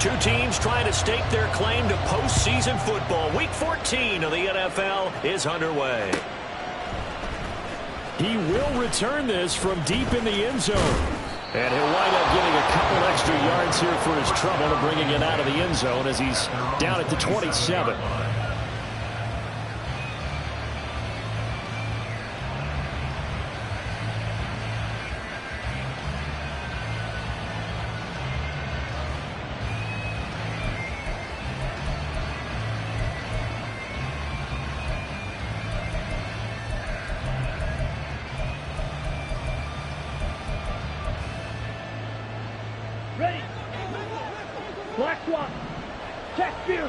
Two teams trying to stake their claim to postseason football. Week 14 of the NFL is underway. He will return this from deep in the end zone. And he'll wind up getting a couple extra yards here for his trouble to bringing it out of the end zone as he's down at the 27. Ready. Black swap. Check view.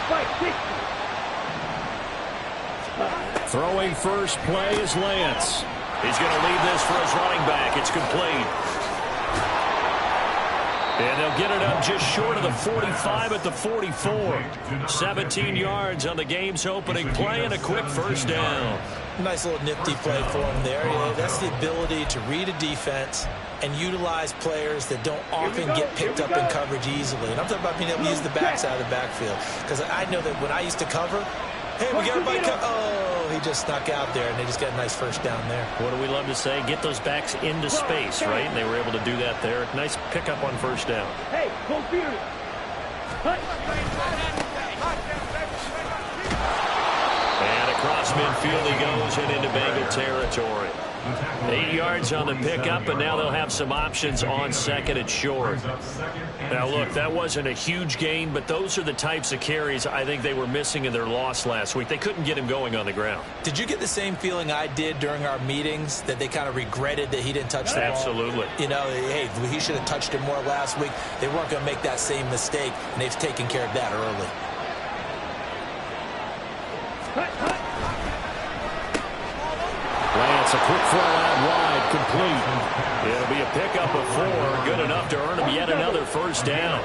Fight 60. Throwing first play is Lance. He's going to leave this for his running back. It's complete. And they'll get it up just short of the 45 at the 44. 17 yards on the game's opening play and a quick first down. Nice little nifty play for him there. Yeah, that's the ability to read a defense and utilize players that don't often get picked up in coverage easily. And I'm talking about being able to use the backs out of the backfield. Because I know that when I used to cover, hey, we got everybody oh, he just snuck out there, and they just got a nice first down there. What do we love to say? Get those backs into space, right? And they were able to do that there. Nice pickup on first down. Hey, go Fury. And across midfield he goes and into Bengal territory. 8 yards on the pickup, and now they'll have some options on second and short. Now, look, that wasn't a huge gain, but those are the types of carries I think they were missing in their loss last week. They couldn't get him going on the ground. Did you get the same feeling I did during our meetings, that they kind of regretted that he didn't touch the ball? Absolutely. You know, hey, he should have touched it more last week. They weren't going to make that same mistake, and they've taken care of that early. Lance, a quick throw out wide, complete. It'll be a pickup of 4, good enough to earn him yet another first down.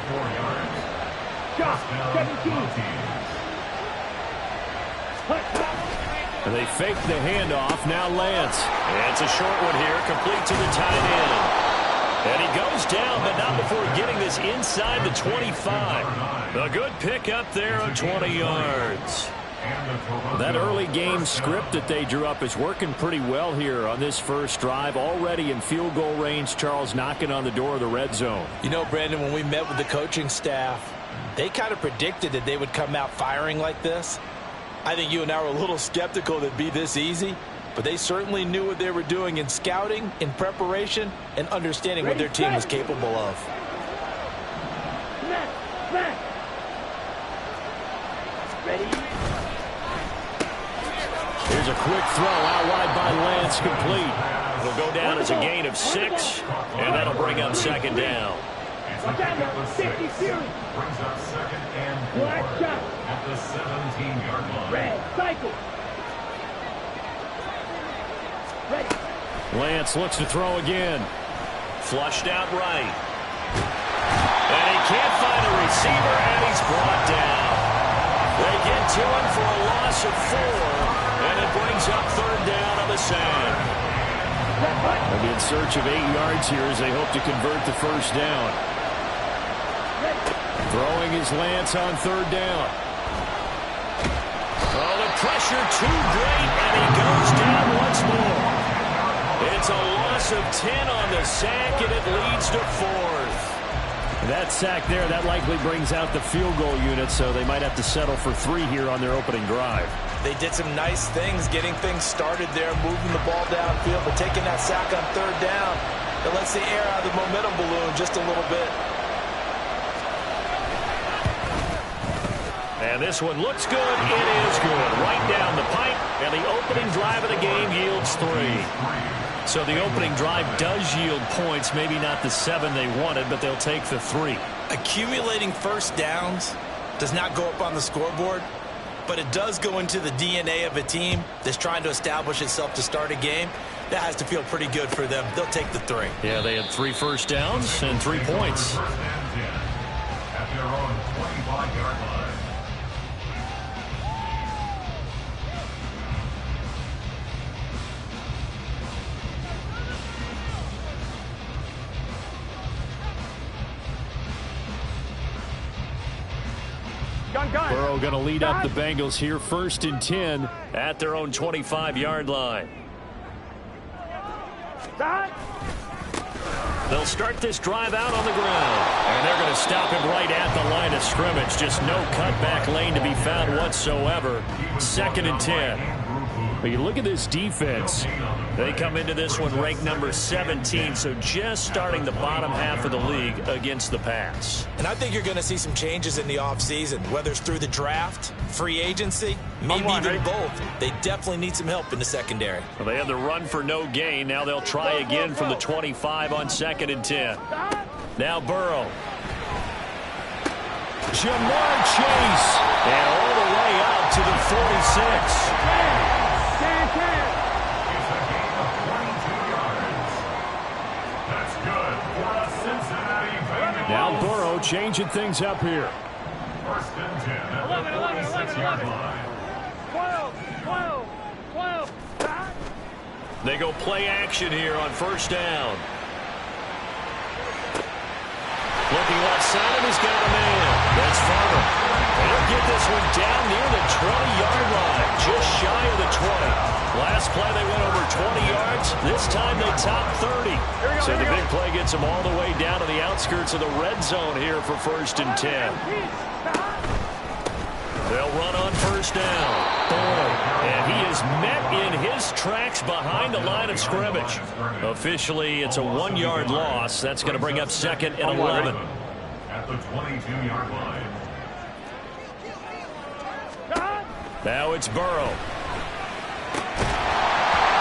Shot, 17. And they fake the handoff, now Lance. And it's a short one here, complete to the tight end. And he goes down, but not before getting this inside the 25. A good pickup there on 20 yards. That early game script that they drew up is working pretty well here on this first drive. Already in field goal range, Charles knocking on the door of the red zone. You know, Brandon, when we met with the coaching staff, they kind of predicted that they would come out firing like this. I think you and I were a little skeptical that it'd be this easy, but they certainly knew what they were doing in scouting, in preparation, and understanding what their team was capable of. Ready. Here's a quick throw out wide by Lance, complete. It'll go down as a gain of 6, and that'll bring up second down. Brings up second and 4 at the 17-yard line. Red, cycle. Ready. Lance looks to throw again. Flushed out right. And he can't find a receiver, and he's brought down. They get to him for a loss of 4, and it brings up third down on the sand. They'll be in search of 8 yards here as they hope to convert the first down. Throwing is Lance on third down. Oh, the pressure too great, and he goes down once more. It's a loss of 10 on the sack, and it leads to 4th. That sack there, that likely brings out the field goal unit, so they might have to settle for 3 here on their opening drive. They did some nice things, getting things started there, moving the ball downfield, but taking that sack on third down, it lets the air out of the momentum balloon just a little bit. And this one looks good. It is good. Right down the pipe, and the opening drive of the game yields 3. So the opening drive does yield points, maybe not the 7 they wanted, but they'll take the 3. Accumulating first downs does not go up on the scoreboard, but it does go into the DNA of a team that's trying to establish itself to start a game. That has to feel pretty good for them. They'll take the 3. Yeah, they had 3 first downs and 3 points. At their own 25-yard line. Burrow going to lead up the Bengals here, 1st and 10 at their own 25-yard line. They'll start this drive out on the ground. And they're going to stop him right at the line of scrimmage. Just no cutback lane to be found whatsoever. 2nd and 10. But you look at this defense. They come into this one ranked number 17, so just starting the bottom half of the league against the pass. And I think you're going to see some changes in the offseason, whether it's through the draft, free agency, maybe even both. They definitely need some help in the secondary. Well, they had the run for no gain. Now they'll try again from the 25 on 2nd and 10. Now Burrow. Jamar Chase. And all the way out to the 46. Now Burrow changing things up here. 1st and 10 at the 46-yard line. 12. They go play action here on 1st down. Looking left side, he's got a man. That's Farmer. And he'll get this one down near the 20-yard line, just shy of the 20. Last play, they went over 20 yards. This time, they top 30. So the big play gets them all the way down to the outskirts of the red zone here for 1st and 10. They'll run on 1st down. And he is met in his tracks behind the line of scrimmage. Officially, it's a 1-yard loss. That's going to bring up 2nd and 11. At the 22-yard line. Now it's Burrow.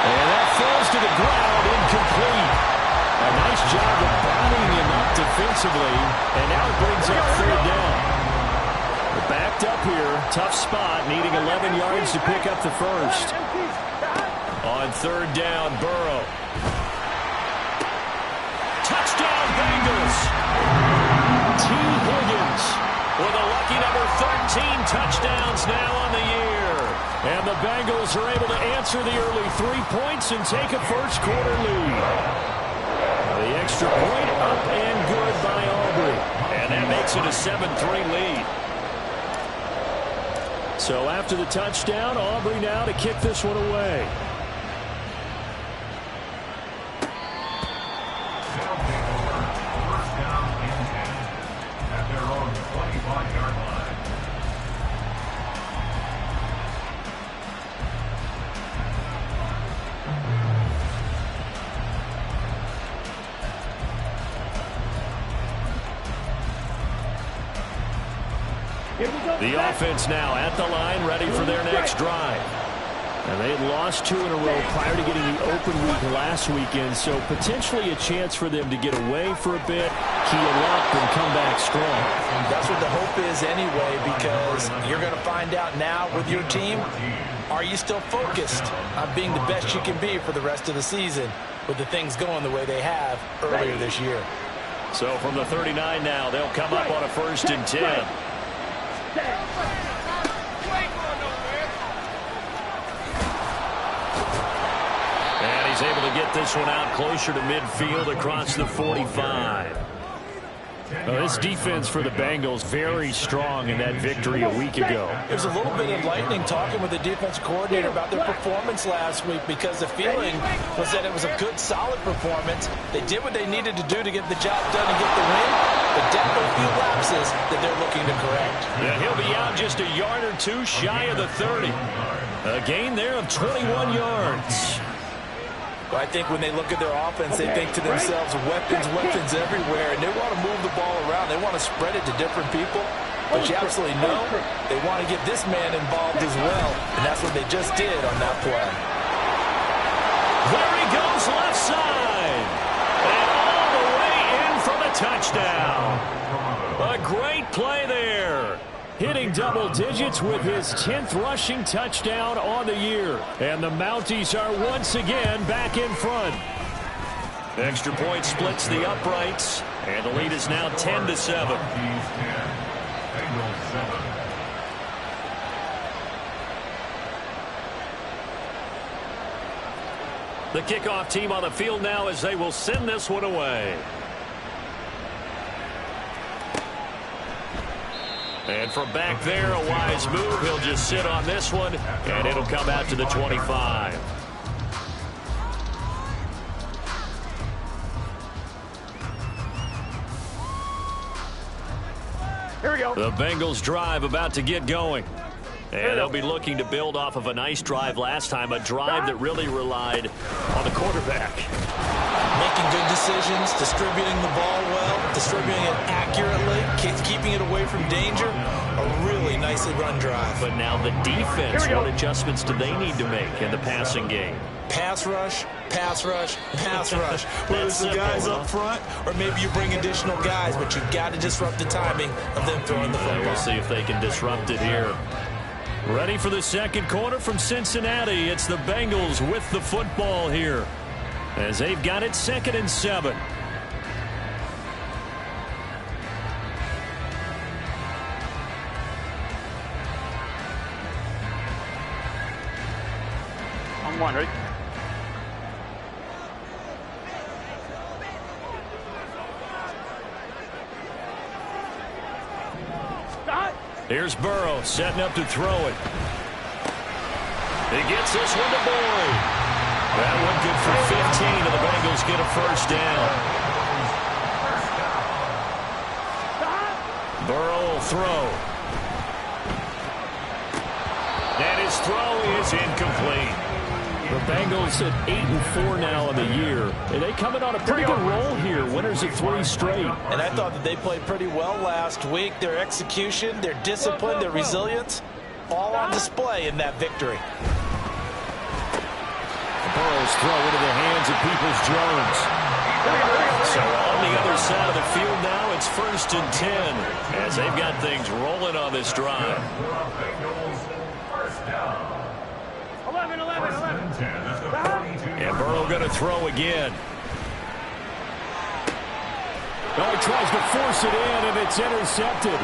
And that falls to the ground, incomplete. A nice job of bounding him up defensively. And now it brings up 3rd down. They're backed up here. Tough spot, needing 11 yards to pick up the first. On 3rd down, Burrow. Touchdown, Bengals. T. Higgins with a lucky number 13 touchdowns now on the year. And the Bengals are able to answer the early 3 points and take a first-quarter lead. The extra point up and good by Aubrey. And that makes it a 7-3 lead. So after the touchdown, Aubrey now to kick this one away. The offense now at the line, ready for their next drive. And they had lost 2 in a row prior to getting the open week last weekend, so potentially a chance for them to get away for a bit, keel up, and come back strong. That's what the hope is anyway, because you're going to find out now with your team, are you still focused on being the best you can be for the rest of the season with the things going the way they have earlier this year? So from the 39 now, they'll come up on a 1st and 10. And he's able to get this one out closer to midfield across the 45. This defense for the Bengals very strong in that victory a week ago. It was a little bit enlightening talking with the defense coordinator about their performance last week, because the feeling was that it was a good, solid performance. They did what they needed to do to get the job done and get the win, but definitely a few lapses that they're looking to correct. Yeah, he'll be out just a yard or 2 shy of the 30. A gain there of 21 yards. I think when they look at their offense, they think to themselves, weapons everywhere, and they want to move the ball around. They want to spread it to different people, but you absolutely know they want to get this man involved as well, and that's what they just did on that play. There he goes left side, and all the way in for the touchdown. A great play there. Hitting double digits with his 10th rushing touchdown on the year. And the Mounties are once again back in front. Extra point splits the uprights, and the lead is now 10-7. The kickoff team on the field now as they will send this one away. And from back there, a wise move. He'll just sit on this one, and it'll come out to the 25. Here we go. The Bengals drive about to get going. And they'll be looking to build off of a nice drive last time, a drive that really relied on the quarterback. Making good decisions, distributing the ball well, distributing it accurately, keeping it away from danger. A really nicely run drive. But now the defense, what adjustments do they need to make in the passing game? Pass rush, pass rush, pass rush. Whether it's the guys up front or maybe you bring additional guys, but you've got to disrupt the timing of them throwing the football. We'll see if they can disrupt it here. Ready for the second quarter from Cincinnati. It's the Bengals with the football here, as they've got it 2nd and 7. On one, ready? Start. Here's Burrow setting up to throw it. He gets this one to Boyd. That one good for 15, and the Bengals get a first down. Burrow will throw. And his throw is incomplete. The Bengals at 8-4 now in the year, and they coming on a pretty good roll here. Winners of 3 straight. And I thought that they played pretty well last week. Their execution, their discipline, their resilience, all on display in that victory. Burrow's throw into the hands of Peoples-Jones. So on the other side of the field now, it's 1st and 10, as they've got things rolling on this drive. 11. And Burrow going to throw again. Oh, he tries to force it in, and it's intercepted.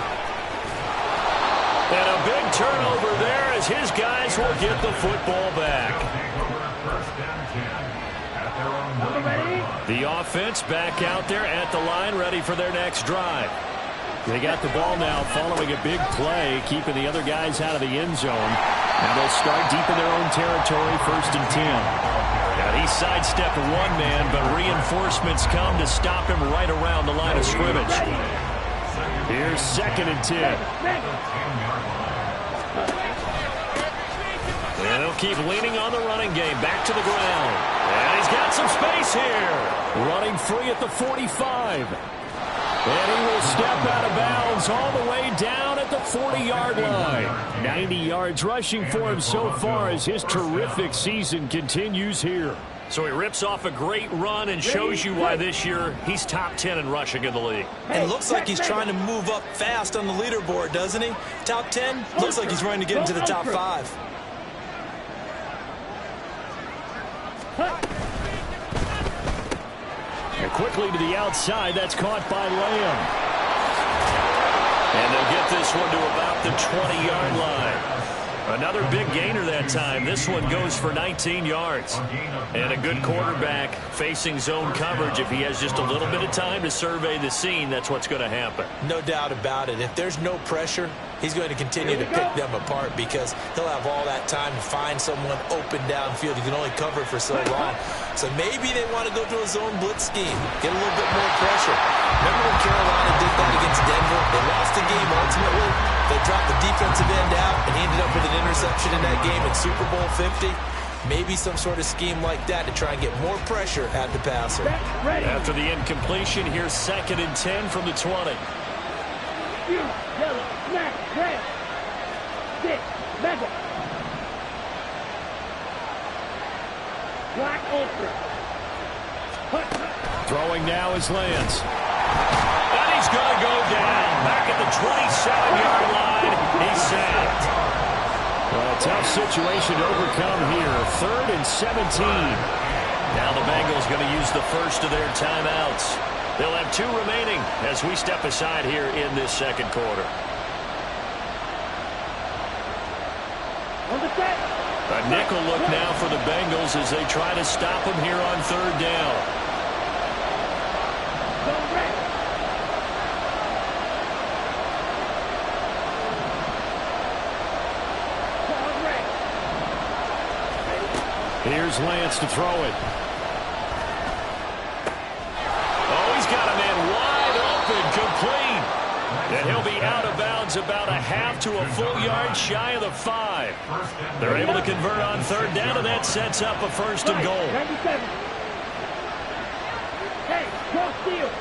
And a big turnover there as his guys will get the football back. The offense back out there at the line, ready for their next drive. They got the ball now following a big play, keeping the other guys out of the end zone. Now they'll start deep in their own territory, 1st and 10. Now he sidestepped one man, but reinforcements come to stop him right around the line of scrimmage. Here's 2nd and 10. And they'll keep leaning on the running game, back to the ground. And he's got some space here. Running free at the 45. And he will step out of bounds all the way down at the 40-yard line. 90 yards rushing for him so far as his terrific season continues here. So he rips off a great run and shows you why this year he's top 10 in rushing in the league. It looks like he's trying to move up fast on the leaderboard, doesn't he? Top 10, looks like he's running to get into the top 5. And quickly to the outside, that's caught by Lamb. And they'll get this one to about the 20-yard line. Another big gainer that time. This one goes for 19 yards. And a good quarterback facing zone coverage. If he has just a little bit of time to survey the scene, that's what's going to happen. No doubt about it. If there's no pressure, he's going to continue to pick them apart because he'll have all that time to find someone open downfield. He can only cover for so long. So maybe they want to go to a zone blitz scheme, get a little bit more pressure. Remember when Carolina did that against Denver? They lost the game ultimately. They dropped the defensive end out, and he ended up with an interception in that game in Super Bowl 50. Maybe some sort of scheme like that to try and get more pressure at the passer. After the incompletion, here's 2nd and 10 from the 20. Yellow, snap, red. 6, mega. Black ultra. Throwing now is Lance. And he's going to go down. Back at the 27-yard line. He's sacked. Well, a tough situation to overcome here. 3rd and 17. Now the Bengals going to use the first of their timeouts. They'll have 2 remaining as we step aside here in this second quarter. On the set. A nickel look now for the Bengals as they try to stop him here on 3rd down. Go red. Here's Lance to throw it. Oh, he's got a man wide open, complete. And he'll be out of bounds about a half to a full yard shy of the 5. They're able to convert on third down, and that sets up a first and goal. 97. Hey, cross field.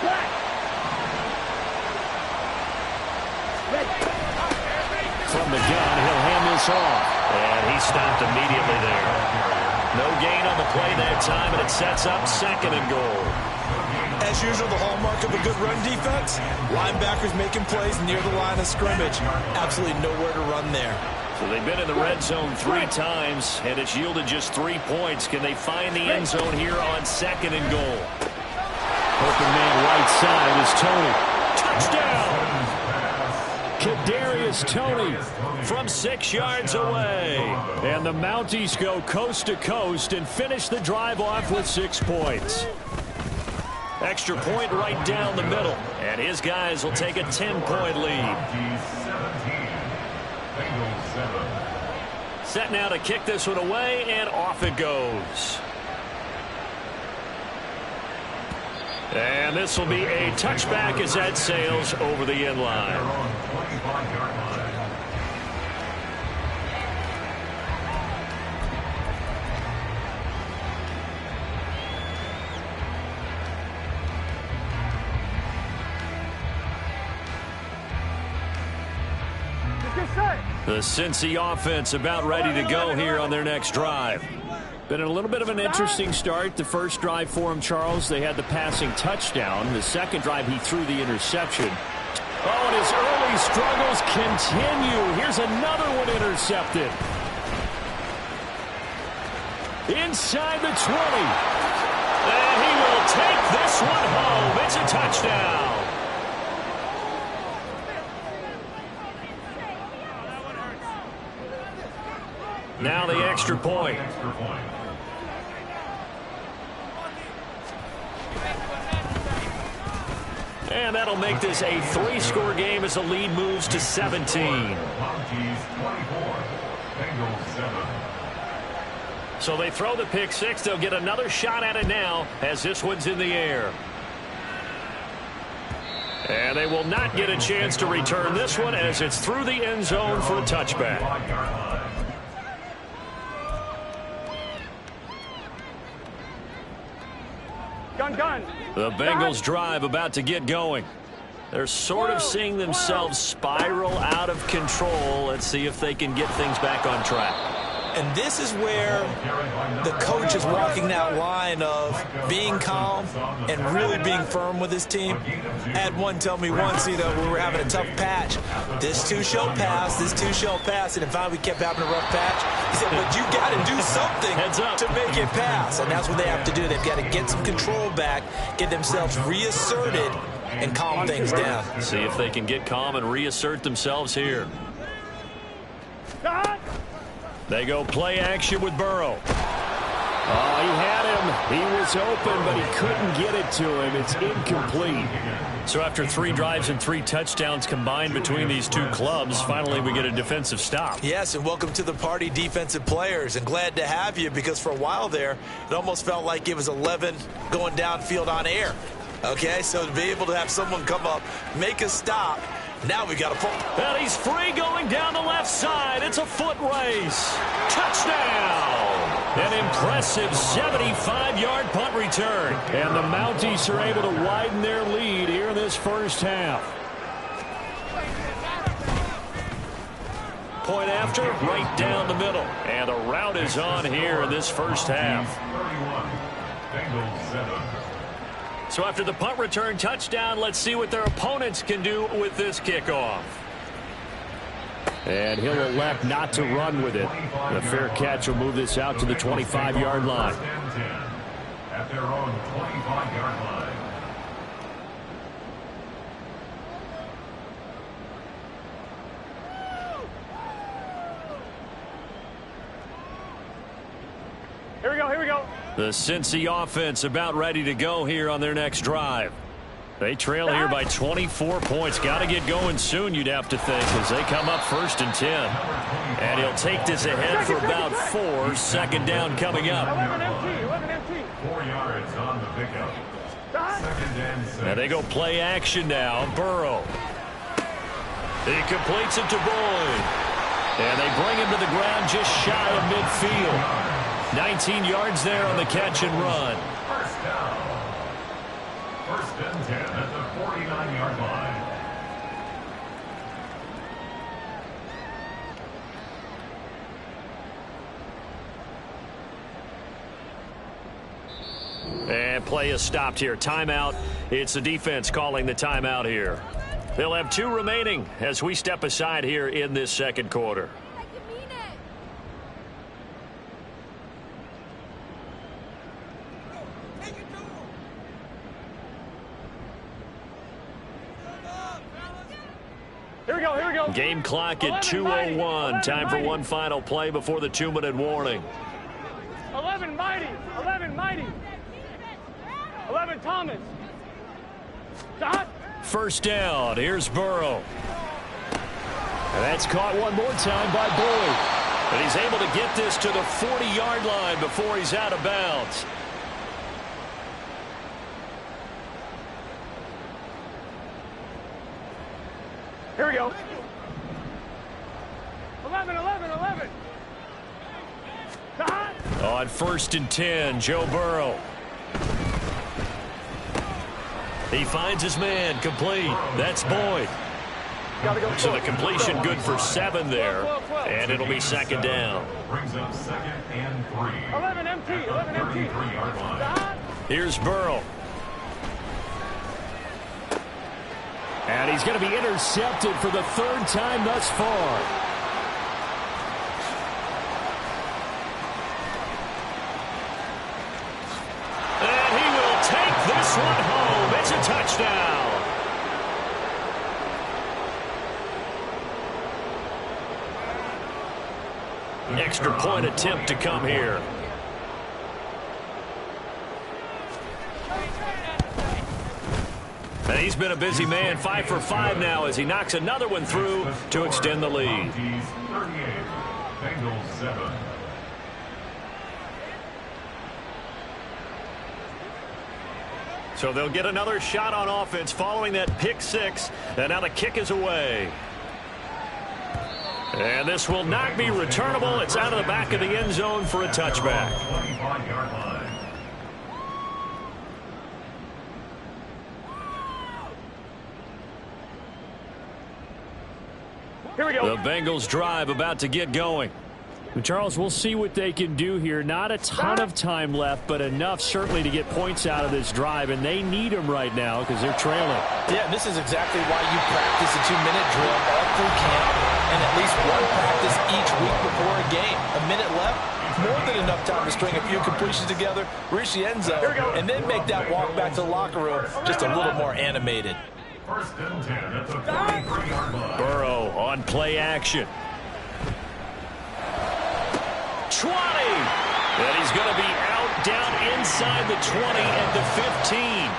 Black. From the gun, he'll hand this off. And he stopped immediately there. No gain on the play that time, and it sets up second and goal. As usual, the hallmark of a good run defense, linebackers making plays near the line of scrimmage. Absolutely nowhere to run there. So they've been in the red zone 3 times, and it's yielded just 3 points. Can they find the end zone here on second and goal? Open man right side is Tony. Touchdown! Kadarius Toney From 6 yards away. And the Mounties go coast to coast and finish the drive off with 6 points. Extra point right down the middle. And his guys will take a 10-point lead. Set now to kick this one away, and off it goes. And this will be a touchback as that sails over the end line. The Cincy offense about ready to go here on their next drive. Been a little bit of an interesting start. The first drive for him, Charles, they had the passing touchdown. The second drive, he threw the interception. Oh, and his early struggles continue. Here's another one intercepted. Inside the 20. And he will take this one home. It's a touchdown. Now the extra point. And that'll make this a 3-score game as the lead moves to 17. So they throw the pick 6. They'll get another shot at it now as this one's in the air. And they will not get a chance to return this one as it's through the end zone for a touchback. The Bengals drive about to get going. They're sort of seeing themselves spiral out of control. Let's see if they can get things back on track. And this is where the coach is walking that line of being calm and really being firm with his team. I had one tell me once, we were having a tough patch. This too shall pass, this too shall pass. And finally we kept having a rough patch. He said, but you got to do something to make it pass. And that's what they have to do. They've got to get some control back, get themselves reasserted, and calm things down. See if they can get calm and reassert themselves here. They go play action with Burrow. Oh, he had him. He was open, but he couldn't get it to him. It's incomplete. So after 3 drives and 3 touchdowns combined between these two clubs, finally we get a defensive stop. Yes, and welcome to the party, defensive players. And glad to have you, because for a while there, it almost felt like it was 11 going downfield on air. Okay, so to be able to have someone come up, make a stop, now we got a pull. And he's free going down the left side. It's a foot race. Touchdown! An impressive 75-yard punt return. And the Mounties are able to widen their lead here in this first half. Point after, right down the middle. And a route is on here in this first half. So after the punt return touchdown, let's see what their opponents can do with this kickoff. And he'll elect not to run with it. The fair catch will move this out to the 25-yard line. At their own 25-yard line. Here we go. The Cincy offense about ready to go here on their next drive. They trail here by 24 points. Got to get going soon, you'd have to think, as they come up 1st and 10. And he'll take this ahead for about 4. 2nd down coming up. 4 yards on the pickup. 2nd and 6. And they go play action now. Burrow. He completes it to Boyd. And they bring him to the ground just shy of midfield. 19 yards there on the catch and run. 1st down. 1st and 10 at the 49-yard line. And play is stopped here. Timeout. It's the defense calling the timeout here. They'll have 2 remaining as we step aside here in this 2nd quarter. Here we go. Game clock at 2:01. Time for one final play before the 2-minute warning. 11 Mighty. 11 Thomas. Dot. 1st down. Here's Burrow. And that's caught one more time by Boyd. And he's able to get this to the 40-yard line before he's out of bounds. Here we go. 11. Dot. On 1st and 10, Joe Burrow. He finds his man, complete. That's Boyd. So the completion good for 7 there, and it'll be 2nd down. Brings up 2nd and 3. 11 MT. 33-yard line. Here's Burrow. And he's going to be intercepted for the 3rd time thus far. And he will take this one home. It's a touchdown. Extra point attempt to come here. And he's been a busy man, 5 for 5 now as he knocks another one through to extend the lead. 38, Bengals 7. So they'll get another shot on offense following that pick 6. And now the kick is away. And this will not be returnable. It's out of the back of the end zone for a touchback. 25-yard line. Here we go. The Bengals drive about to get going. Charles, we'll see what they can do here. Not a ton of time left, but enough certainly to get points out of this drive, and they need them right now because they're trailing. Yeah, this is exactly why you practice a 2-minute drill all through camp and at least one practice each week before a game. A minute left, more than enough time to string a few completions together, reach the end zone, and then make that walk back to the locker room just a little more animated. 1st and 10 at the 43-yard line. Burrow on play action. 20. And he's going to be out down inside the 20 at the 15.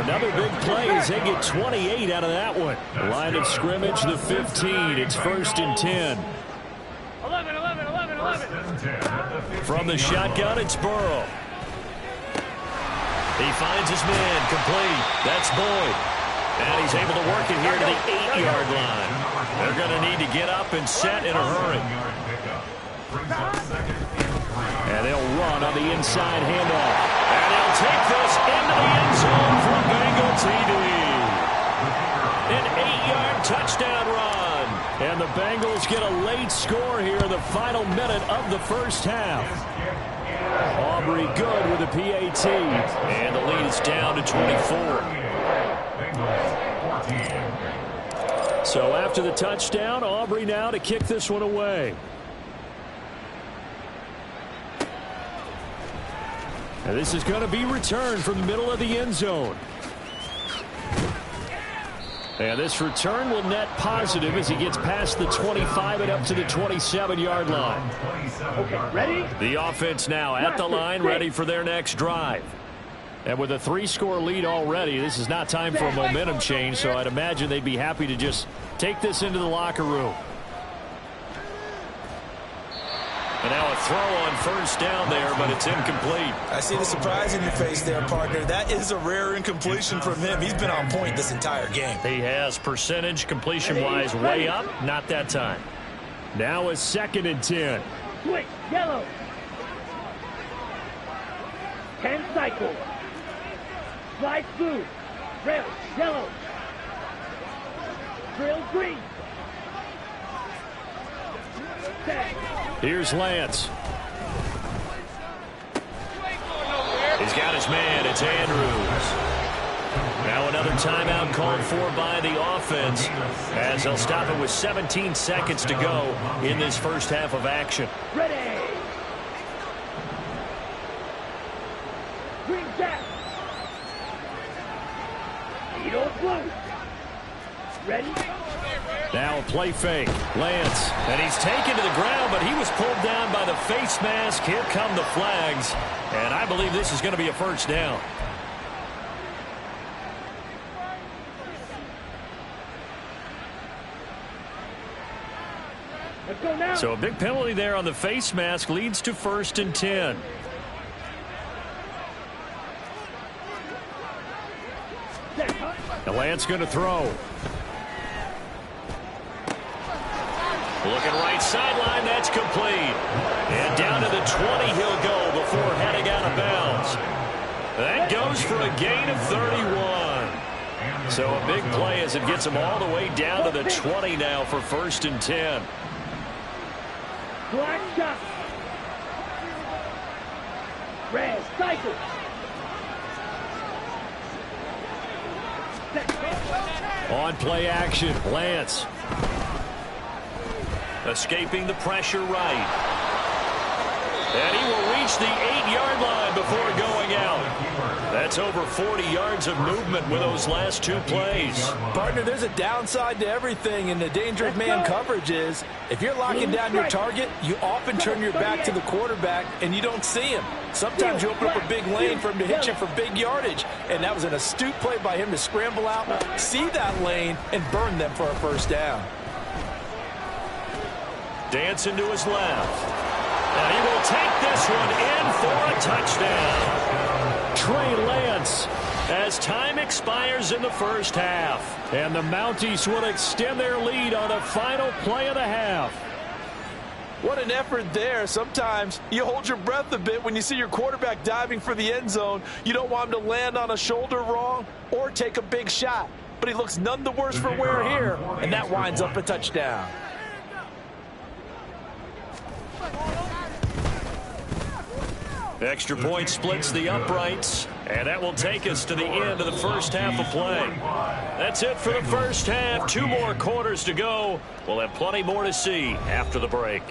Another big play as they get 28 out of that one. Line of scrimmage, the 15. It's 1st and 10. 11. From the shotgun, it's Burrow. He finds his man, complete. That's Boyd. And he's able to work it here to the 8-yard line. They're going to need to get up and set in a hurry. And they'll run on the inside handoff. And he'll take this into the end zone from Bengal TD. An 8-yard touchdown run. And the Bengals get a late score here in the final minute of the 1st half. Aubrey good with a PAT. And the lead is down to 24. So after the touchdown, Aubrey now to kick this one away. And this is going to be returned from the middle of the end zone. And this return will net positive as he gets past the 25 and up to the 27-yard line. Okay, ready? The offense now at the line, ready for their next drive. And with a 3-score lead already, this is not time for a momentum change, so I'd imagine they'd be happy to just take this into the locker room. And now a throw on first down there, but it's incomplete. I see the surprise in your face there, partner. That is a rare incompletion from him. He's been on point this entire game. He has percentage completion-wise way up. Not that time. Now a 2nd and 10. Switch, yellow. 10 cycles. Slide blue. Rail, yellow. Drill green. Set. Here's Lance. He's got his man. It's Andrews. Now another timeout called for by the offense as they'll stop it with 17 seconds to go in this first half of action. Ready. Green jack. Needle blue. Ready. Now a play fake. Lance. And he's taken to the ground, but he was pulled down by the face mask. Here come the flags. And I believe this is going to be a first down. Let's go now. So a big penalty there on the face mask leads to 1st and 10. And Lance going to throw. Looking right sideline, that's complete. And down to the 20 he'll go before heading out of bounds. That goes for a gain of 31. So a big play as it gets him all the way down to the 20 now for 1st and 10. Black shot. Red cycle. On play action, Lance. Escaping the pressure right. And he will reach the 8-yard line before going out. That's over 40 yards of movement with those last 2 plays. Partner, there's a downside to everything, and the danger of man coverage is if you're locking down your target, you often turn your back to the quarterback and you don't see him. Sometimes you open up a big lane for him to hit you for big yardage, and that was an astute play by him to scramble out, see that lane, and burn them for a first down. Dancing to his left. And he will take this one in for a touchdown. Trey Lance. As time expires in the first half. And the Mounties will extend their lead on the final play of the half. What an effort there. Sometimes you hold your breath a bit when you see your quarterback diving for the end zone. You don't want him to land on a shoulder wrong or take a big shot. But he looks none the worse for wear here, and that winds up a touchdown. Extra point splits the uprights, and that will take us to the end of the first half of play. That's it for the first half. 2 more quarters to go. We'll have plenty more to see after the break.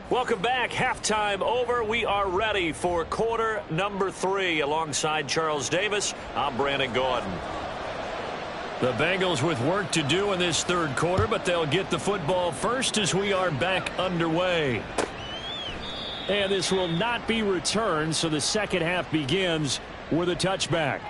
Welcome back. Halftime over. We are ready for quarter number 3. Alongside Charles Davis, I'm Brandon Gordon. The Bengals with work to do in this 3rd quarter, but they'll get the football first as we are back underway. And this will not be returned, so the second half begins with a touchback.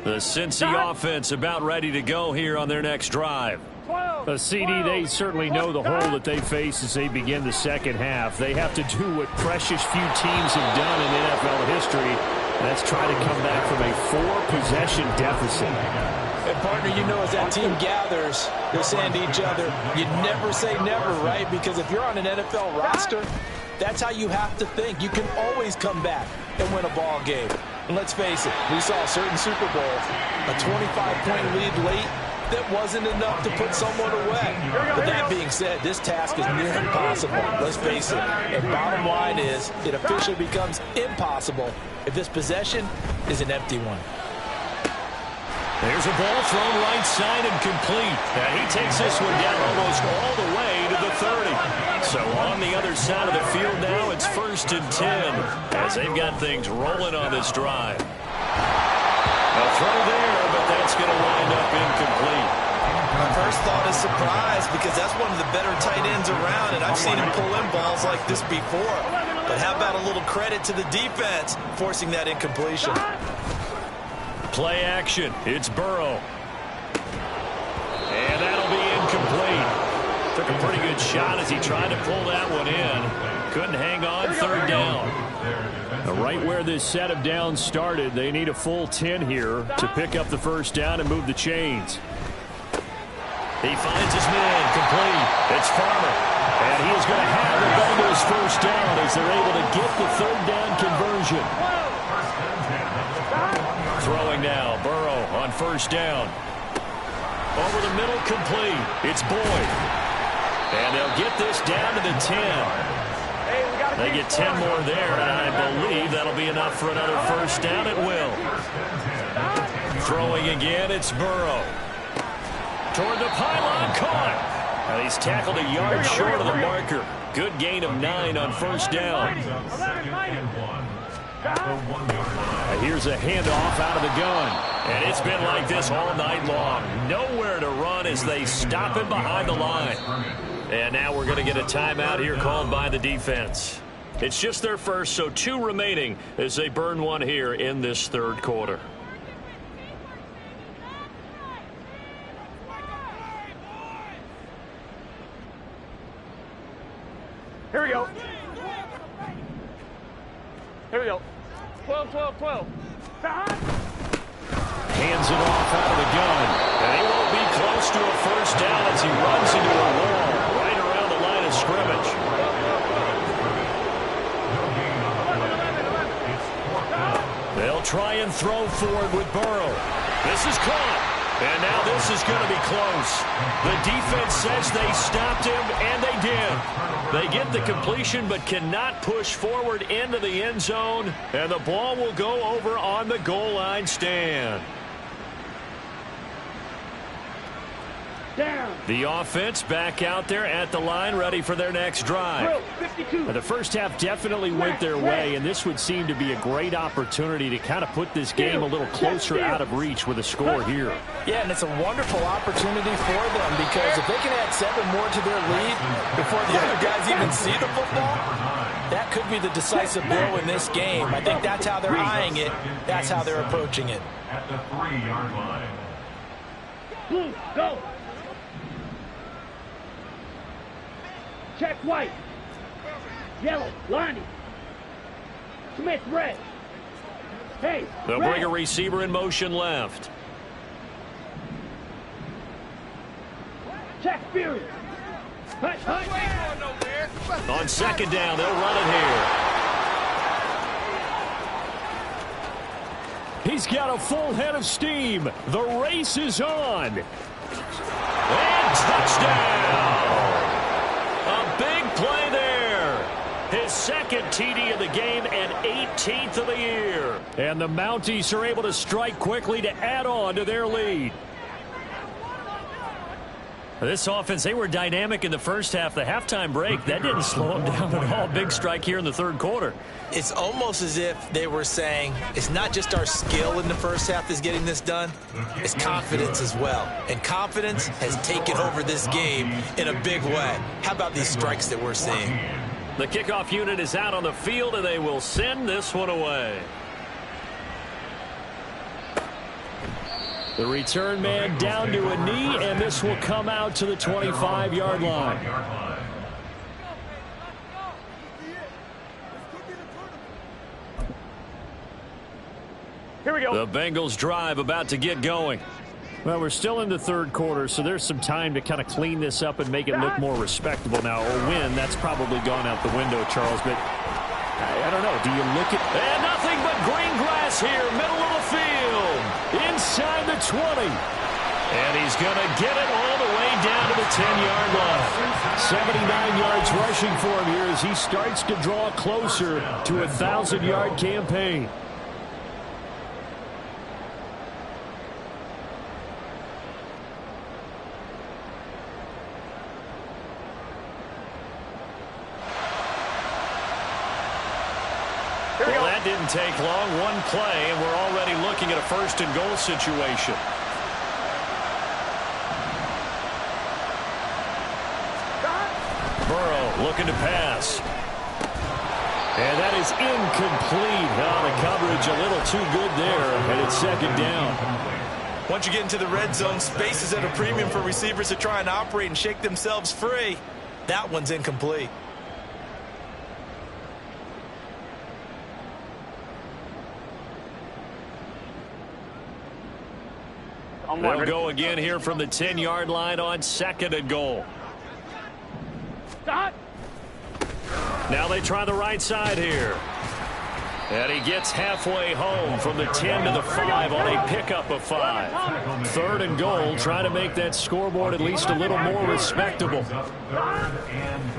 The Cincy offense about ready to go here on their next drive. A CD, they certainly know the hole that they face as they begin the second half. They have to do what precious few teams have done in NFL history. That's try to come back from a 4-possession deficit. And partner, you know, as that team gathers, they're saying to each other, you never say never, right? Because if you're on an NFL roster, that's how you have to think. You can always come back and win a ball game. And let's face it, we saw certain Super Bowls, a 25-point lead late, that wasn't enough to put someone away. But that being said, this task is near impossible. Let's face it. And bottom line is, it officially becomes impossible if this possession is an empty one. There's a ball thrown right side and complete. And he takes this one down almost all the way to the 30. So on the other side of the field now, it's 1st and 10 as they've got things rolling on this drive. A throw there, but that's going to wind up incomplete. My first thought is surprise because that's one of the better tight ends around, and I've seen him pull in balls like this before. But how about a little credit to the defense forcing that incompletion? Play action. It's Burrow. And that'll be incomplete. Took a pretty good shot as he tried to pull that one in. Couldn't hang on. 3rd down. Right where this set of downs started, they need a full 10 here to pick up the 1st down and move the chains. He finds his man complete. It's Farmer. And he is going to have the Bengals 1st down as they're able to get the 3rd down conversion. Throwing now, Burrow on 1st down. Over the middle, complete. It's Boyd. And they'll get this down to the 10. They get 10 more there, and I believe that'll be enough for another 1st down. It will. Throwing again, it's Burrow. Toward the pylon, caught. And he's tackled a yard short of the marker. Good gain of 9 on 1st down. Here's a handoff out of the gun. And it's been like this all night long. Nowhere to run as they stop him behind the line. And now we're going to get a timeout here called by the defense. It's just their first, so 2 remaining as they burn one here in this 3rd quarter. Here we go. Here we go. 12, 12, 12. Hands it off out of the gun. And he won't be close to a 1st down as he runs into a wall right around the line of scrimmage. They'll try and throw forward with Burrow. This is caught. And now this is going to be close. The defense says they stopped him, and they did. They get the completion but cannot push forward into the end zone, and the ball will go over on the goal line stand. Down. The offense back out there at the line, ready for their next drive. 52. The first half definitely went their way, and this would seem to be a great opportunity to kind of put this game a little closer out of reach with a score here. Yeah, and it's a wonderful opportunity for them because if they can add 7 more to their lead before the other guys even see the football, that could be the decisive blow in this game. I think that's how they're eyeing it. That's how they're approaching it. At the 3-yard line. Blue, go. Check white. Yellow, Lonnie. Smith, red. Hey, They'll red. bring a receiver in motion left. Check Fury. Hush, hush. On 2nd down, they'll run it here. He's got a full head of steam. The race is on. And touchdown! A big play there. His 2nd TD of the game and 18th of the year. And the Mounties are able to strike quickly to add on to their lead. This offense, they were dynamic in the first half. The halftime break, that didn't slow them down at all. Big strike here in the 3rd quarter. It's almost as if they were saying, it's not just our skill in the first half that's getting this done, it's confidence as well. And confidence has taken over this game in a big way. How about these strikes that we're seeing? The kickoff unit is out on the field, and they will send this one away. The return man down to a knee, and this will come out to the 25-yard line. Here we go. The Bengals drive about to get going. Well, we're still in the 3rd quarter, so there's some time to kind of clean this up and make it look more respectable. Now, a win, that's probably gone out the window, Charles, but I don't know. Do you look at... And nothing but green grass here, middle of the field. Inside the 20. And he's going to get it all the way down to the 10-yard line. 79 yards rushing for him here as he starts to draw closer to a 1,000-yard campaign. Well, that didn't take long. One play, and we're already looking at a first-and-goal situation. Burrow looking to pass. And that is incomplete. The coverage a little too good there, and it's second down. Once you get into the red zone, space is at a premium for receivers to try and operate and shake themselves free. That one's incomplete. They'll go again here from the 10-yard line on second and goal. Stop. Now they try the right side here. And he gets halfway home from the 10 to the 5 on a pickup of 5. Third and goal, trying to make that scoreboard at least a little more respectable.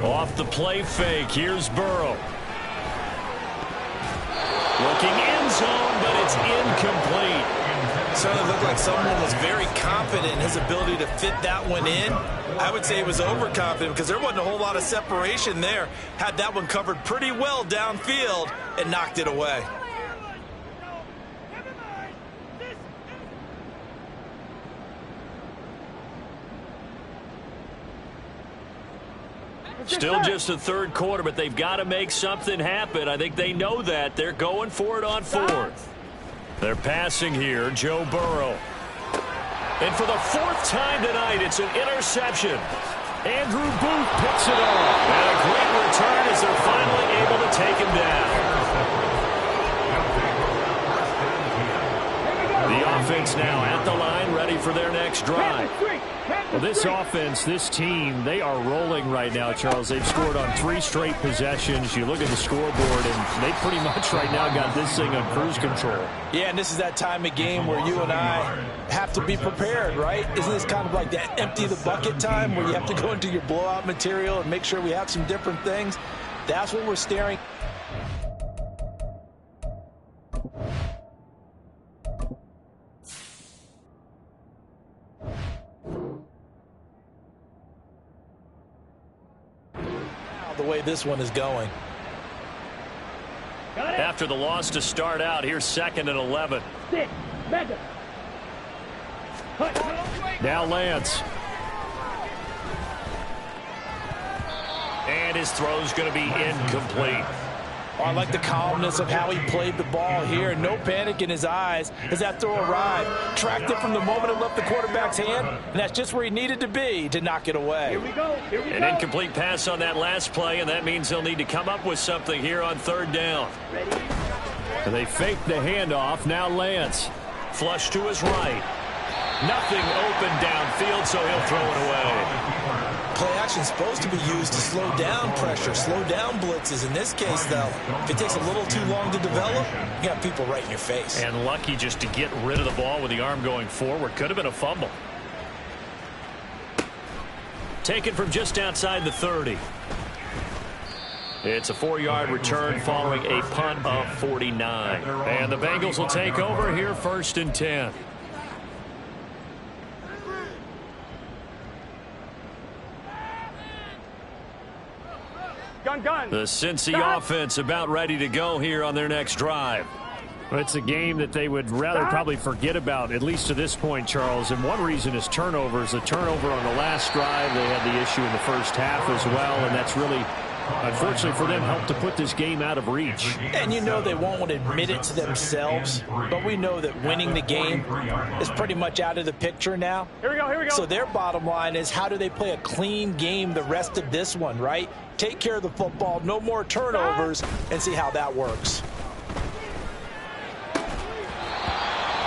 Off the play fake, here's Burrow. Looking end zone, but it's incomplete. Certainly looked like someone was very confident in his ability to fit that one in. I would say he was overconfident because there wasn't a whole lot of separation there. Had that one covered pretty well downfield and knocked it away. Still just the third quarter, but they've got to make something happen. I think they know that. They're going for it on fourth. They're passing here, Joe Burrow. And for the fourth time tonight, it's an interception. Andrew Booth picks it off. And a great return as they're finally able to take him down. The offense now at the line, ready for their next drive. Well, this offense, this team, they are rolling right now, Charles. They've scored on 3 straight possessions. You look at the scoreboard, and they pretty much right now got this thing on cruise control. Yeah, and this is that time of game where you and I have to be prepared, right? Isn't this kind of like that empty the bucket time where you have to go into your blowout material and make sure we have some different things? That's what we're staring. The way this one is going. After the loss to start out, here's 2nd and 11. Now Lance. And his throw's going to be incomplete. Oh, I like the calmness of how he played the ball here. No panic in his eyes as that throw arrived. Tracked it from the moment it left the quarterback's hand, and that's just where he needed to be to knock it away. Here we go. Here we go. An incomplete pass on that last play, and that means they'll need to come up with something here on 3rd down. Ready? And they fake the handoff. Now Lance. Flush to his right. Nothing open downfield, so he'll throw it away. Play action is supposed to be used to slow down pressure, slow down blitzes. In this case, though, if it takes a little too long to develop, you got people right in your face. And lucky just to get rid of the ball with the arm going forward. Could have been a fumble. Taken from just outside the 30. It's a 4-yard return following a punt of 49. And the Bengals will take over here 1st and 10. Gun. The Cincy offense about ready to go here on their next drive. Well, it's a game that they would rather probably forget about, at least to this point, Charles. And one reason is turnovers. The turnover on the last drive, they had the issue in the first half as well, and that's really, unfortunately for them, helped to put this game out of reach. And you know they won't want to admit it to themselves, but we know that winning the game is pretty much out of the picture now. Here we go. So their bottom line is, how do they play a clean game the rest of this one, right? Take care of the football, no more turnovers, and see how that works.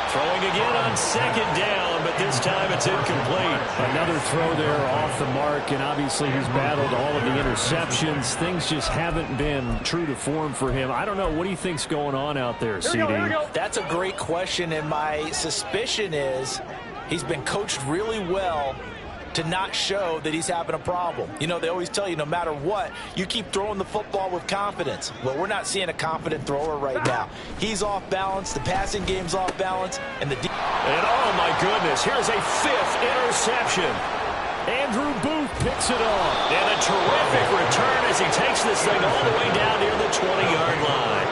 Throwing again on 2nd down, but this time it's incomplete. Another throw there off the mark, and obviously he's battled all of the interceptions. Things just haven't been true to form for him. I don't know. What do you think's going on out there, CD? That's a great question, and my suspicion is He's been coached really well to not show that he's having a problem. You know, they always tell you no matter what, you keep throwing the football with confidence. Well, we're not seeing a confident thrower right now. He's off balance, the passing game's off balance, and the... And oh my goodness, here's a 5th interception. Andrew Booth picks it off. And a terrific return as he takes this thing all the way down near the 20-yard line.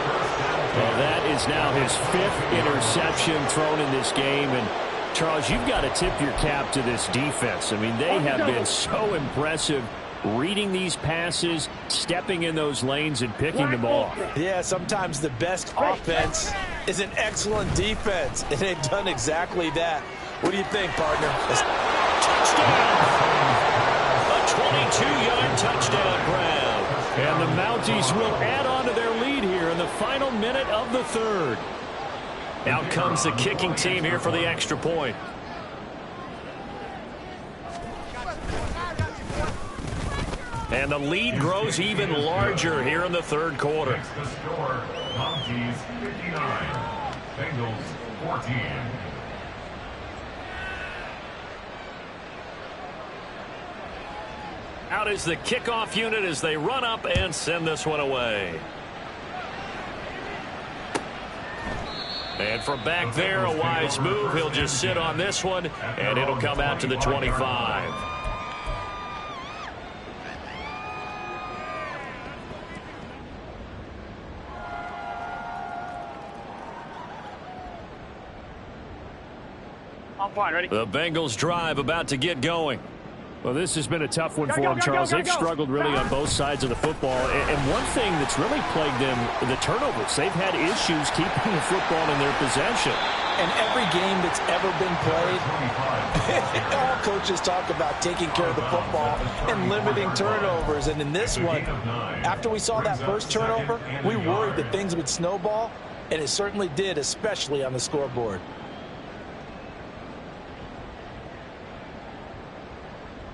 Well, that is now his 5th interception thrown in this game. And Charles, you've got to tip your cap to this defense. I mean, they have been so impressive reading these passes, stepping in those lanes, and picking them off. Yeah, sometimes the best offense is an excellent defense, and they've done exactly that. What do you think, partner? Touchdown! A 22-yard touchdown grab. And the Mounties will add on to their lead here in the final minute of the 3rd. Out comes the kicking team here for the extra point. And the lead grows even larger here in the 3rd quarter. The score, Mounties 59, Bengals 14. Out is the kickoff unit as they run up and send this one away. And from back there, a wise move. He'll just sit on this one, and it'll come out to the 25. I'm fine, ready? The Bengals drive about to get going. Well, this has been a tough one for them, Charles. They've struggled really on both sides of the football. And one thing that's really plagued them, the turnovers. They've had issues keeping the football in their possession. And every game that's ever been played, all coaches talk about taking care of the football and limiting turnovers. And in this one, after we saw that first turnover, we worried that things would snowball, and it certainly did, especially on the scoreboard.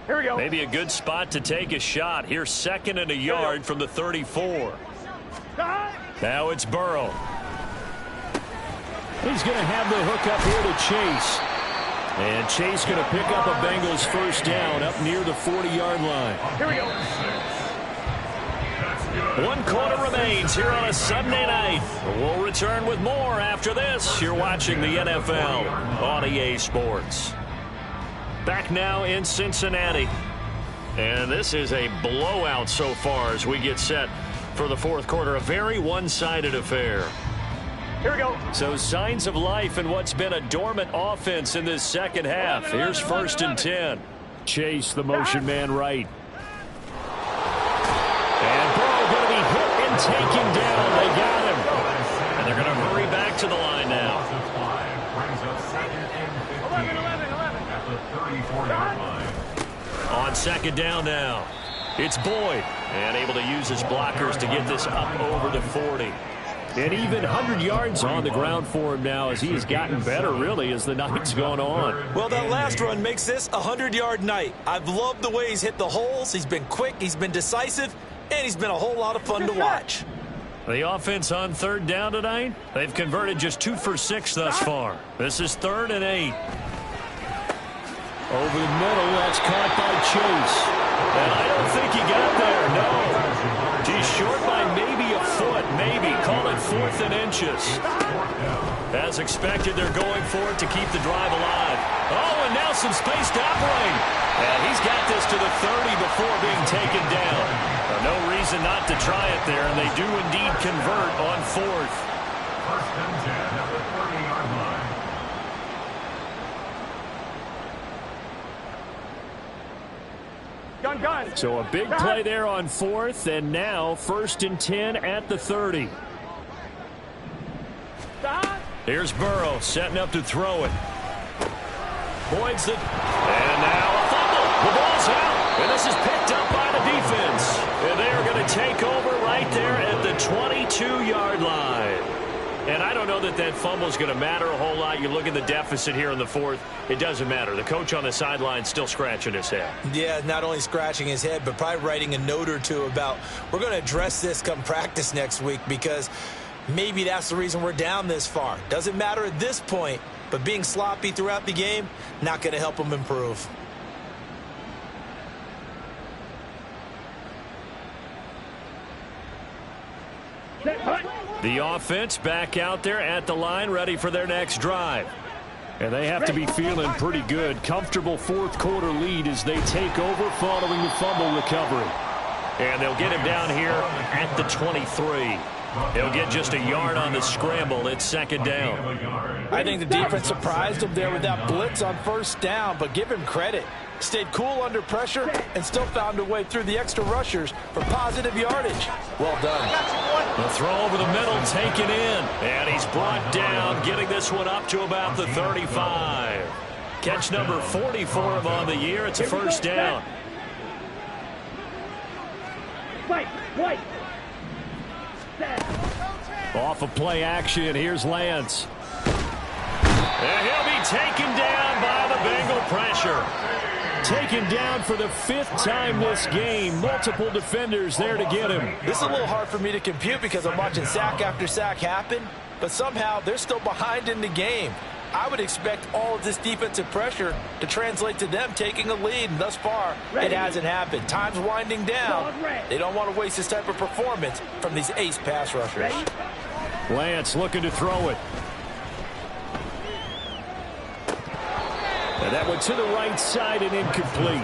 Here we go. Maybe a good spot to take a shot. Here's 2nd and a yard from the 34. Now it's Burrow. He's going to have the hook up here to Chase. And Chase going to pick up a Bengals first down up near the 40-yard line. Here we go. 1 quarter remains here on a Sunday night. We'll return with more after this. You're watching the NFL on EA Sports. Back now in Cincinnati. And this is a blowout so far as we get set for the 4th quarter. A very one-sided affair. Here we go. So signs of life in what's been a dormant offense in this second half. Here's 1st and 10. Chase, the motion man right. And Burrow going to be hit and taken down. They got him. And they're going to hurry back to the line now. On 2nd down now. It's Boyd. And able to use his blockers to get this up over the 40. And even 100 yards on the ground for him now as he has gotten better, really, as the night's gone on. Well, that last run makes this a 100-yard night. I've loved the way he's hit the holes. He's been quick, he's been decisive, and he's been a whole lot of fun to watch. The offense on 3rd down tonight, they've converted just 2 for 6 thus far. This is 3rd and 8. Over the middle, that's caught by Chase. And I don't think he got there, no. He's short by maybe a foot, maybe. Call it 4th and inches. As expected, they're going for it to keep the drive alive. Oh, and now some space to operate. And he's got this to the 30 before being taken down. No reason not to try it there, and they do indeed convert on 4th. 1st and 10 at the 30-yard line. Gun. So a big play there on 4th, and now 1st and 10 at the 30. Here's Burrow setting up to throw it. Boyd's it. And now a fumble. The ball's out. And this is picked up by the defense. And they are going to take over right there at the 22-yard line. And I don't know that that fumble is going to matter a whole lot. You look at the deficit here in the 4th. It doesn't matter. The coach on the sideline still scratching his head. Yeah, not only scratching his head, but probably writing a note or two about we're going to address this come practice next week because maybe that's the reason we're down this far. Doesn't matter at this point, but being sloppy throughout the game, not going to help them improve. The offense back out there at the line, ready for their next drive. And they have to be feeling pretty good. Comfortable fourth quarter lead as they take over following the fumble recovery. And they'll get him down here at the 23. They'll get just a yard on the scramble. It's second down. I think the defense surprised him there with that blitz on first down, but give him credit. Stayed cool under pressure and still found a way through the extra rushers for positive yardage. Well done. The throw over the middle taken in. And he's brought down, getting this one up to about the 35. Catch number 40 for him on the year. It's a first down. White. Off of play action, here's Lance. And he'll be taken down by the Bengal pressure. Taken down for the 5th time this game. Multiple defenders there to get him. This is a little hard for me to compute because I'm watching sack after sack happen, but somehow they're still behind in the game. I would expect all of this defensive pressure to translate to them taking a lead, and thus far, it hasn't happened. Time's winding down. They don't want to waste this type of performance from these ace pass rushers. Lance looking to throw it. And that went to the right side and incomplete.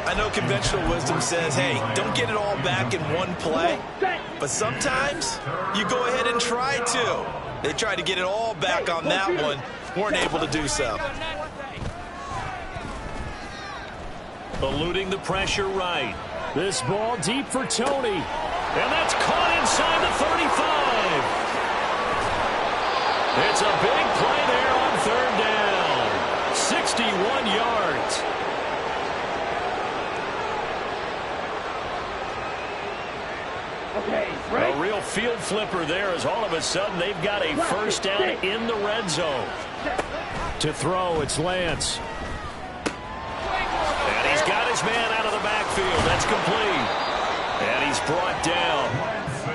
I know conventional wisdom says, hey, don't get it all back in one play, but sometimes you go ahead and try to. They tried to get it all back on that one, weren't able to do so. Eluding the pressure right. This ball deep for Tony. And that's caught inside the 35. It's a big play there on third down. 61 yards. A real field flipper there as all of a sudden they've got a first down in the red zone. To throw, it's Lance. And he's got his man out of the backfield. That's complete. And he's brought down.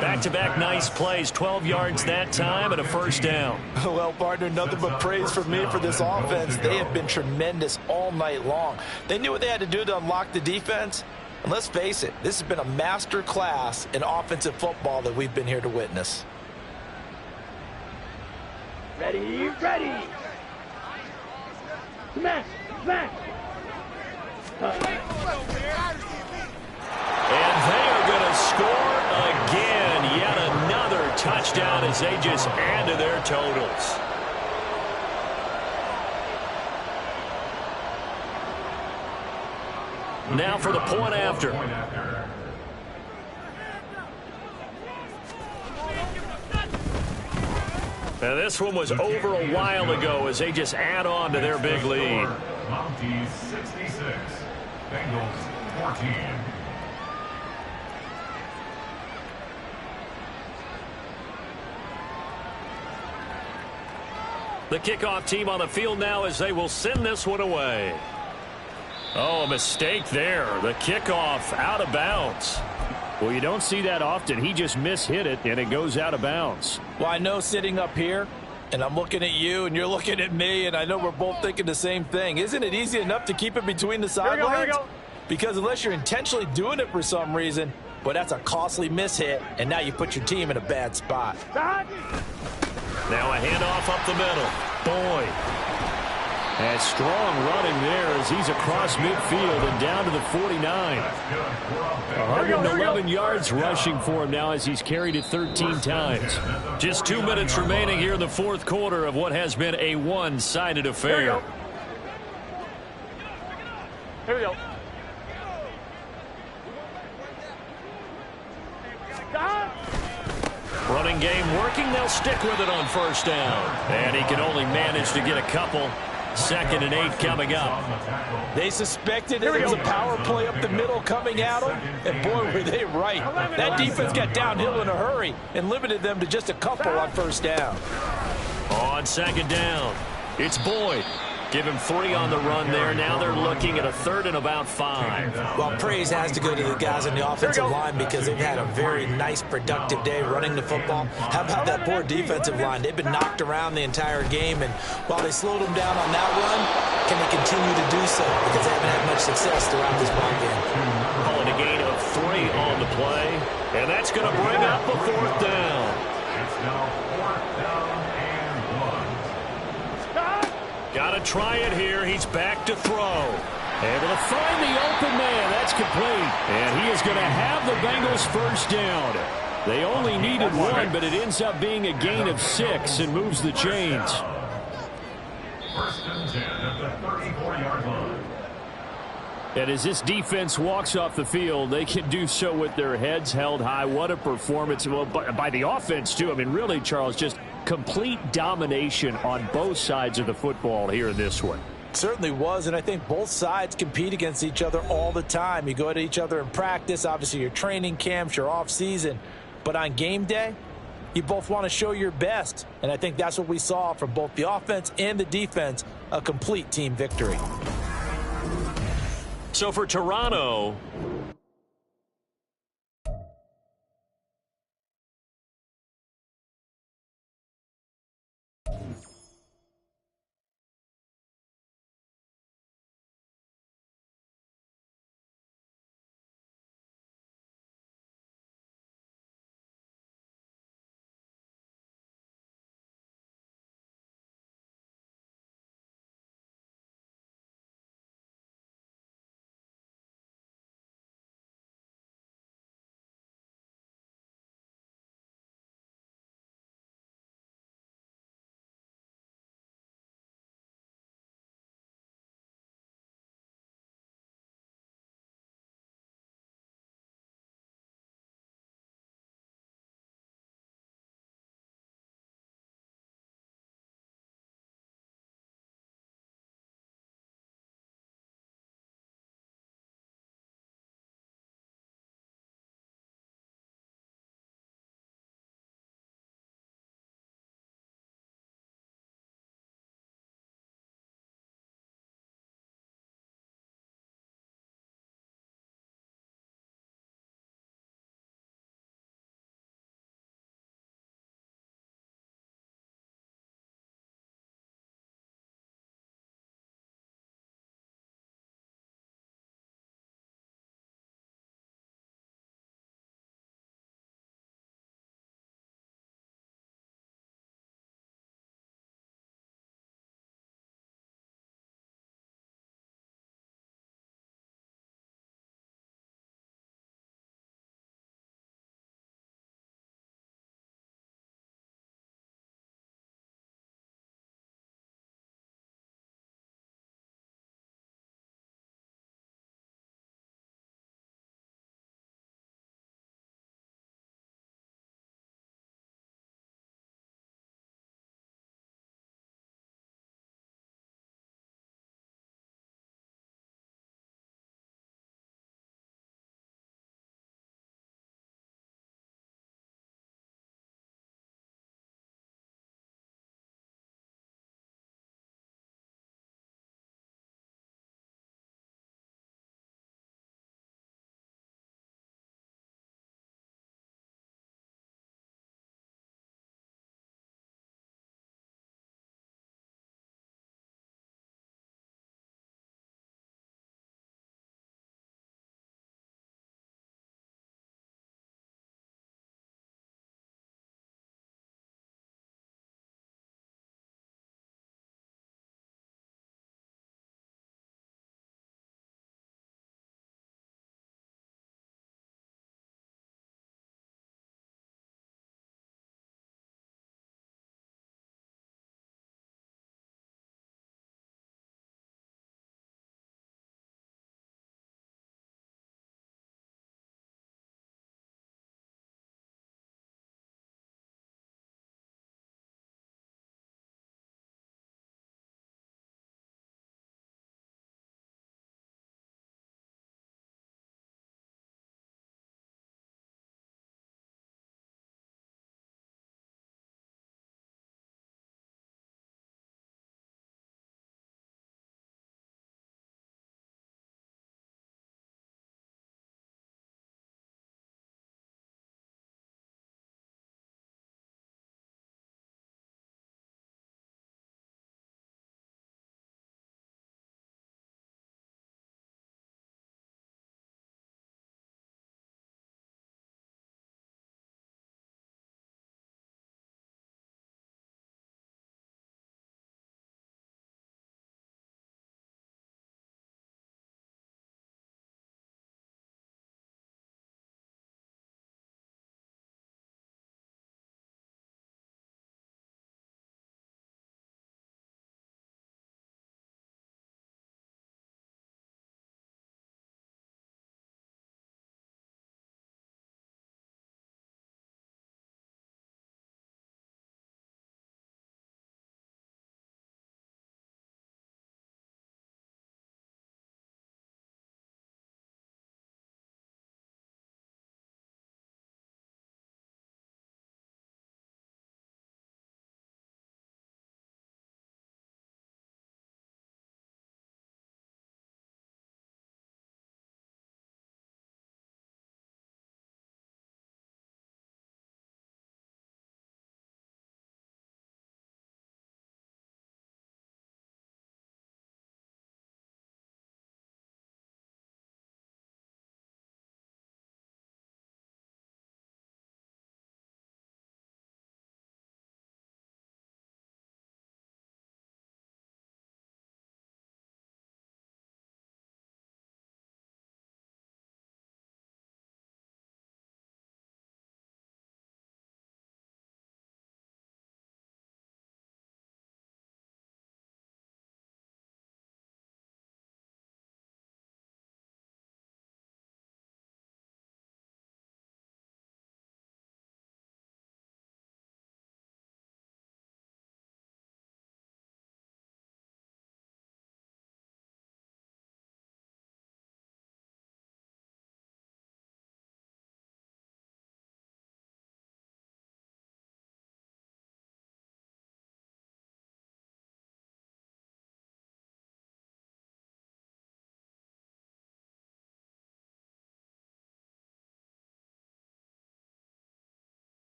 Back-to-back nice plays. 12 yards that time and a first down. Well, partner, nothing but praise from me for this offense. They have been tremendous all night long. They knew what they had to do to unlock the defense. And let's face it, this has been a master class in offensive football that we've been here to witness. Ready. Smash. And they are going to score again. Yet another touchdown as they just add to their totals. Now for the point after. Now this one was over a while ago as they just add on to their big lead. Mounties 66, Bengals 14. The kickoff team on the field now as they will send this one away. Oh, a mistake there. The kickoff out of bounds. Well, you don't see that often. He just mishit it, and it goes out of bounds. Well, I know sitting up here, and I'm looking at you, and you're looking at me, and I know we're both thinking the same thing. Isn't it easy enough to keep it between the sidelines? Because unless you're intentionally doing it for some reason, well, that's a costly mishit, and now you put your team in a bad spot. Now a handoff up the middle. Boyd. And strong running there as he's across midfield and down to the 49. 111 yards rushing for him now as he's carried it 13 times. Just 2 minutes remaining here in the fourth quarter of what has been a one-sided affair. Here we go. Running game working. They'll stick with it on first down. And he can only manage to get a couple. 2nd and 8 coming up. They suspected it was a power play up the middle coming at them, and boy, were they right. That defense got downhill in a hurry and limited them to just a couple on first down. On 2nd down, it's Boyd. Give him 3 on the run there. Now they're looking at a 3rd and about 5. Well, praise has to go to the guys on the offensive line because they've had a very nice, productive day running the football. How about that poor defensive line? They've been knocked around the entire game, and while they slowed them down on that run, can they continue to do so? Because they haven't had much success throughout this ball game. Calling a gain of 3 on the play, and that's going to bring up a 4th down. It's now 4th down and 1. Got to try it here. He's back to throw. Able to find the open man. That's complete. And he is going to have the Bengals first down. They only needed 1, but it ends up being a gain of 6 and moves the chains. 1st and 10 at the 34-yard line. And as this defense walks off the field, they can do so with their heads held high. What a performance by the offense, too. I mean, really, Charles, just complete domination on both sides of the football here in this one. Certainly was, and I think both sides compete against each other all the time. You go at each other in practice, obviously your training camps, your off-season, but on game day, you both want to show your best, and I think that's what we saw from both the offense and the defense, a complete team victory. So for Toronto,